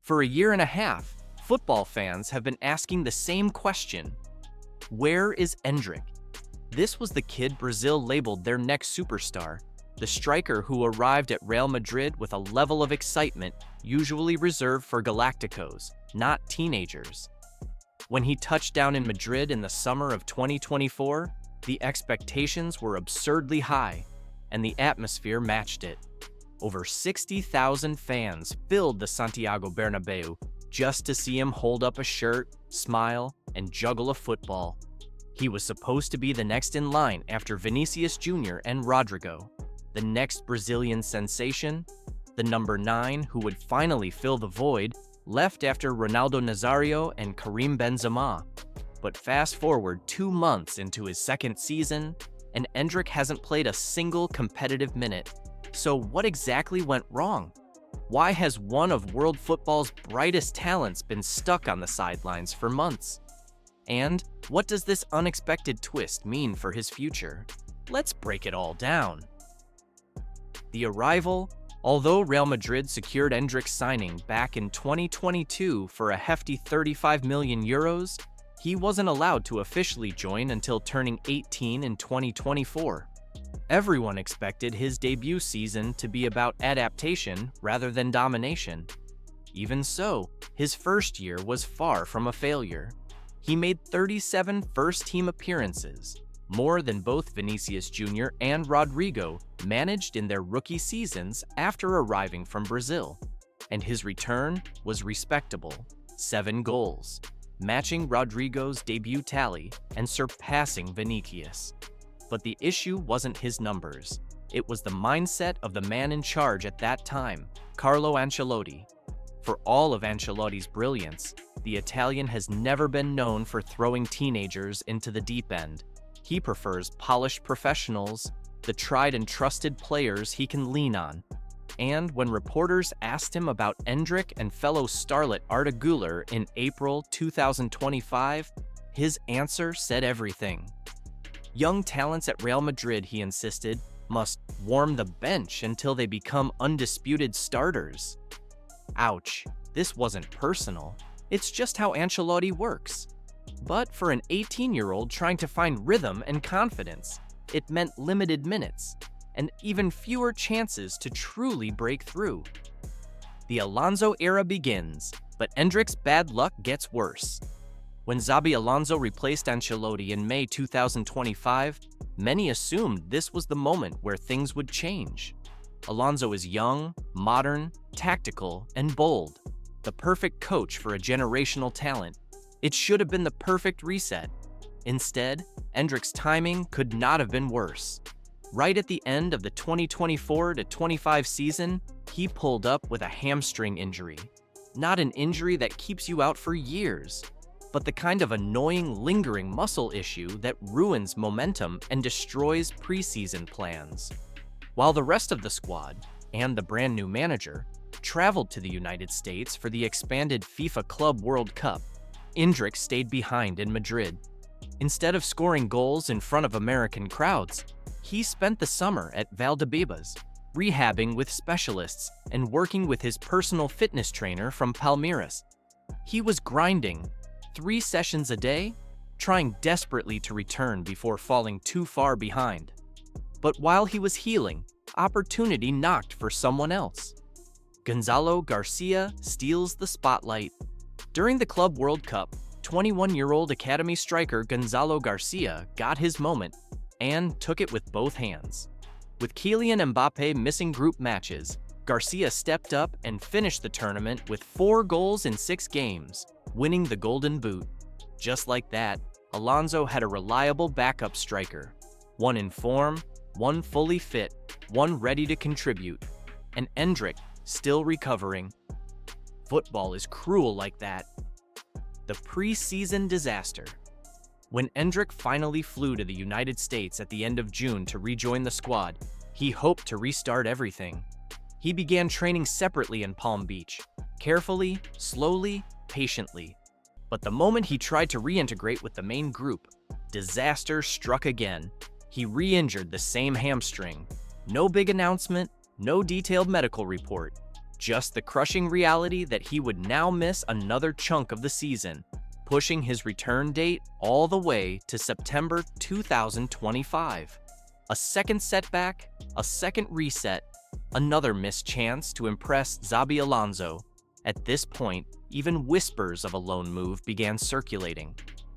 For a year and a half, football fans have been asking the same question. Where is Endrick? This was the kid Brazil labeled their next superstar, the striker who arrived at Real Madrid with a level of excitement usually reserved for Galacticos, not teenagers. When he touched down in Madrid in the summer of 2024, the expectations were absurdly high, and the atmosphere matched it. Over 60,000 fans filled the Santiago Bernabeu just to see him hold up a shirt, smile, and juggle a football. He was supposed to be the next in line after Vinicius Jr. and Rodrigo, the next Brazilian sensation, the number 9 who would finally fill the void, left after Ronaldo Nazário and Karim Benzema. But fast forward 2 months into his second season, and Endrick hasn't played a single competitive minute. So what exactly went wrong? Why has one of world football's brightest talents been stuck on the sidelines for months? And what does this unexpected twist mean for his future? Let's break it all down. The arrival. Although Real Madrid secured Endrick's signing back in 2022 for a hefty 35 million euros, he wasn't allowed to officially join until turning 18 in 2024. Everyone expected his debut season to be about adaptation rather than domination. Even so, his first year was far from a failure. He made 37 first-team appearances, more than both Vinicius Jr. and Rodrigo managed in their rookie seasons after arriving from Brazil. And his return was respectable, 7 goals, matching Rodrigo's debut tally and surpassing Vinicius. But the issue wasn't his numbers. It was the mindset of the man in charge at that time, Carlo Ancelotti. For all of Ancelotti's brilliance, the Italian has never been known for throwing teenagers into the deep end. He prefers polished professionals, the tried and trusted players he can lean on. And when reporters asked him about Endrick and fellow starlet Arda Güler in April 2025, his answer said everything. Young talents at Real Madrid, he insisted, must warm the bench until they become undisputed starters. Ouch, this wasn't personal. It's just how Ancelotti works. But for an 18-year-old trying to find rhythm and confidence, it meant limited minutes and even fewer chances to truly break through. The Alonso era begins, but Endrick's bad luck gets worse. When Xabi Alonso replaced Ancelotti in May 2025, many assumed this was the moment where things would change. Alonso is young, modern, tactical, and bold, the perfect coach for a generational talent. It should have been the perfect reset. Instead, Endrick's timing could not have been worse. Right at the end of the 2024-25 season, he pulled up with a hamstring injury. Not an injury that keeps you out for years, but the kind of annoying, lingering muscle issue that ruins momentum and destroys preseason plans. While the rest of the squad, and the brand new manager, traveled to the United States for the expanded FIFA Club World Cup, Endrick stayed behind in Madrid. Instead of scoring goals in front of American crowds, he spent the summer at Valdebebas, rehabbing with specialists and working with his personal fitness trainer from Palmeiras. He was grinding 3 sessions a day, trying desperately to return before falling too far behind. But while he was healing, opportunity knocked for someone else. Gonzalo García steals the spotlight. During the Club World Cup, 21-year-old academy striker Gonzalo García got his moment and took it with both hands. With Kylian Mbappé missing group matches, García stepped up and finished the tournament with 4 goals in 6 games, winning the Golden Boot. Just like that, Alonso had a reliable backup striker. One in form, one fully fit, one ready to contribute. And Endrick, still recovering. Football is cruel like that. The preseason disaster. When Endrick finally flew to the United States at the end of June to rejoin the squad, he hoped to restart everything. He began training separately in Palm Beach, carefully, slowly, patiently. But the moment he tried to reintegrate with the main group, disaster struck again. He re-injured the same hamstring. No big announcement, no detailed medical report. Just the crushing reality that he would now miss another chunk of the season, pushing his return date all the way to September 2025. A second setback, a second reset, another missed chance to impress Xabi Alonso. At this point, even whispers of a loan move began circulating.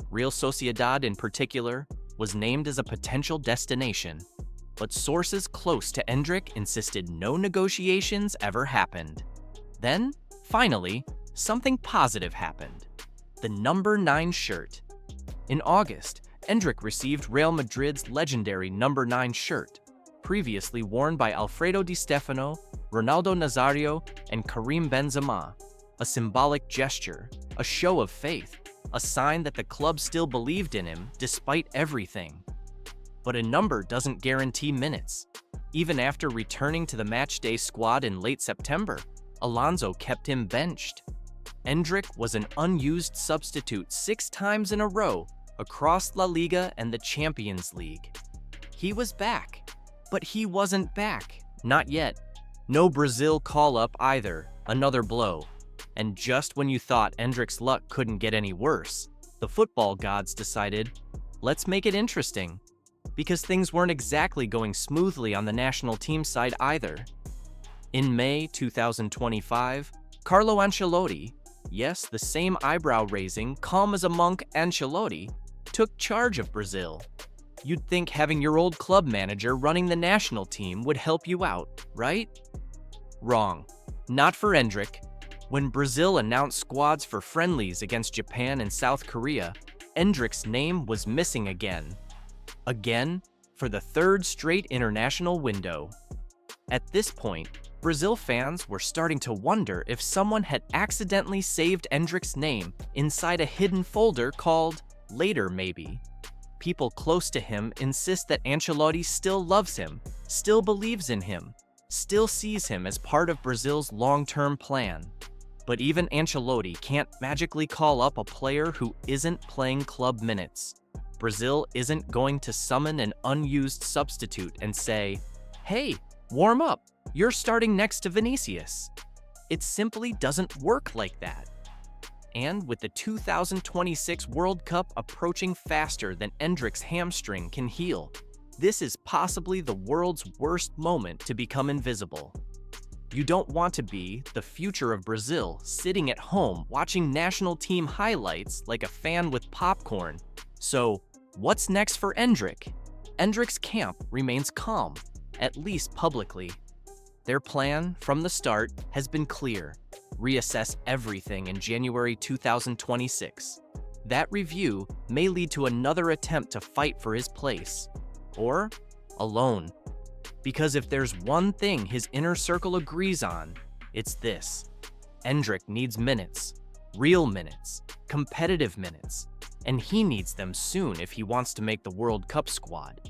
Real Sociedad, in particular, was named as a potential destination, but sources close to Endrick insisted no negotiations ever happened. Then, finally, something positive happened. The number 9 shirt. In August, Endrick received Real Madrid's legendary number 9 shirt, previously worn by Alfredo Di Stefano, Ronaldo Nazário, and Karim Benzema. A symbolic gesture, a show of faith, a sign that the club still believed in him despite everything. But a number doesn't guarantee minutes. Even after returning to the matchday squad in late September, Alonso kept him benched. Endrick was an unused substitute 6 times in a row across La Liga and the Champions League. He was back, but he wasn't back. Not yet. No Brazil call-up either, another blow. And just when you thought Endrick's luck couldn't get any worse, the football gods decided, let's make it interesting. Because things weren't exactly going smoothly on the national team side either. In May 2025, Carlo Ancelotti, yes, the same eyebrow-raising, calm as a monk Ancelotti, took charge of Brazil. You'd think having your old club manager running the national team would help you out, right? Wrong. Not for Endrick. When Brazil announced squads for friendlies against Japan and South Korea, Endrick's name was missing again. Again, for the 3rd straight international window. At this point, Brazil fans were starting to wonder if someone had accidentally saved Endrick's name inside a hidden folder called Later Maybe. People close to him insist that Ancelotti still loves him, still believes in him, still sees him as part of Brazil's long-term plan. But even Ancelotti can't magically call up a player who isn't playing club minutes. Brazil isn't going to summon an unused substitute and say, hey, warm up, you're starting next to Vinicius. It simply doesn't work like that. And with the 2026 World Cup approaching faster than Endrick's hamstring can heal, this is possibly the world's worst moment to become invisible. You don't want to be the future of Brazil sitting at home watching national team highlights like a fan with popcorn. So, what's next for Endrick? Endrick's camp remains calm, at least publicly. Their plan, from the start, has been clear. Reassess everything in January 2026. That review may lead to another attempt to fight for his place. Or, alone. Because if there's one thing his inner circle agrees on, it's this. Endrick needs minutes. Real minutes. Competitive minutes. And he needs them soon if he wants to make the World Cup squad.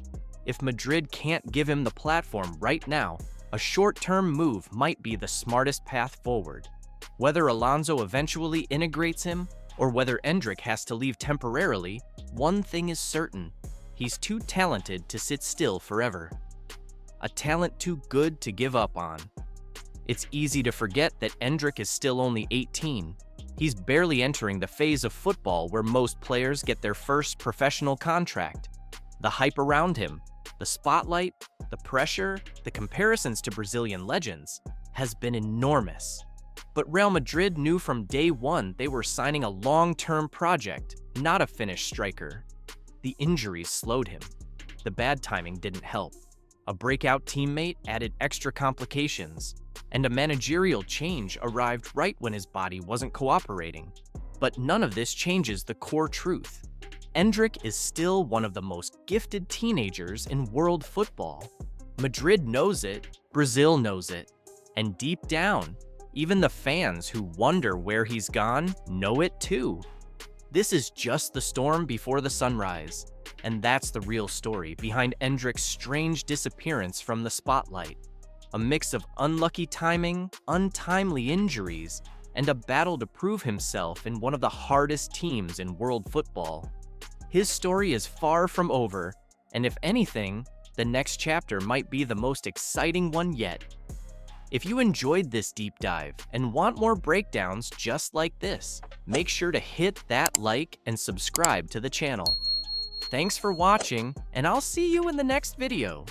If Madrid can't give him the platform right now, a short-term move might be the smartest path forward. Whether Alonso eventually integrates him, or whether Endrick has to leave temporarily, one thing is certain. He's too talented to sit still forever. A talent too good to give up on. It's easy to forget that Endrick is still only 18. He's barely entering the phase of football where most players get their first professional contract. The hype around him, the spotlight, the pressure, the comparisons to Brazilian legends has been enormous. But Real Madrid knew from day one they were signing a long-term project, not a finished striker. The injuries slowed him. The bad timing didn't help. A breakout teammate added extra complications, and a managerial change arrived right when his body wasn't cooperating. But none of this changes the core truth. Endrick is still one of the most gifted teenagers in world football. Madrid knows it, Brazil knows it, and deep down, even the fans who wonder where he's gone know it too. This is just the storm before the sunrise. And that's the real story behind Endrick's strange disappearance from the spotlight. A mix of unlucky timing, untimely injuries, and a battle to prove himself in one of the hardest teams in world football. His story is far from over, and if anything, the next chapter might be the most exciting one yet. If you enjoyed this deep dive and want more breakdowns just like this, make sure to hit that like and subscribe to the channel. Thanks for watching, and I'll see you in the next video.